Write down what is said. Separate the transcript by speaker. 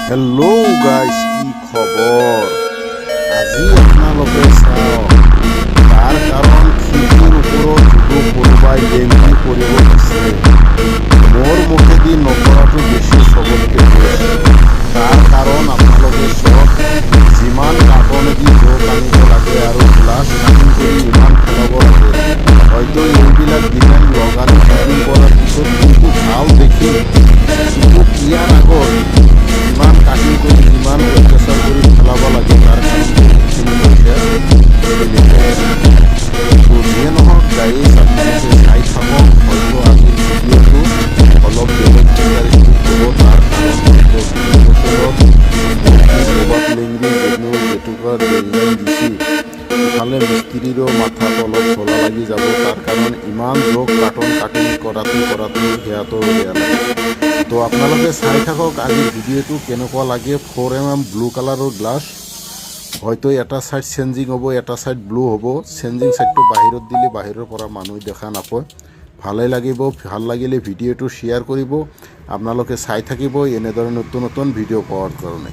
Speaker 1: Hello' guys, কি খবৰ? আজি আপোনালোকে চাওক, তাৰ কাৰণ খিৰিকীৰ ওপৰত যদিও কোনোবাই লেংটি কৰিব বিচাৰে, মোৰ মুখেদি নকৰাটো বেছি চবতকে বেষ্ট। তাৰ কাৰণ আপোনালোকে চাওক, যিমান কাৰ্টনেদি জোক আনিব লাগে আৰু গ্লাছ কাটিং কৰি ইমান পেলাব লাগে, হয়তো এইবিলাক ডিজাইন লগাই কাটিং কৰাৰ পিছত কিন্তু ভাল দেখি ইয়াৰ আগত ইমান কাটিং কৰি ইমান অত্যাচাৰ কৰি পেলাব লাগে, তাৰ যিয়ে নহওক গাইজ, আপোনালোকে চাই থাকক। হয়তো আজিৰ ভিডিঅ'টো অলপ বেলেগ ইণ্টাৰেষ্টিং হ'ব। তাৰ কাৰণ হয়তো বছৰত ক'ৰবাত লেংৰি যেনেও জেতুকাৰ ডিজাইন দিছি, ইফালে মিস্ত্ৰীৰো মাথাত অলপ চলা লাগি যাব। তাৰ কাৰণ ইমান জোক কাৰ্টন কাটিং কৰাটো সেয়াতো বেয়া লাগে। তো আপোনালোকে চাই থাকক আজিৰ ভিডিঅ'টো কেনেকুৱা লাগে। 4mm ব্লু কালাৰৰ গ্লাছ, হয়তো এটা ছাইড চেঞ্জিং হ'ব, এটা ছাইড ব্লু হ'ব। চেঞ্জিং ছাইডটো বাহিৰত দিলে বাহিৰৰ পৰা মানুহ দেখা নাপায়, ভালেই লাগিব। ভাল লাগিলে ভিডিঅ'টো শ্বেয়াৰ কৰিব। আপোনালোকে চাই থাকিব এনেদৰে নতুন নতুন ভিডিঅ' পোৱাৰ কাৰণে।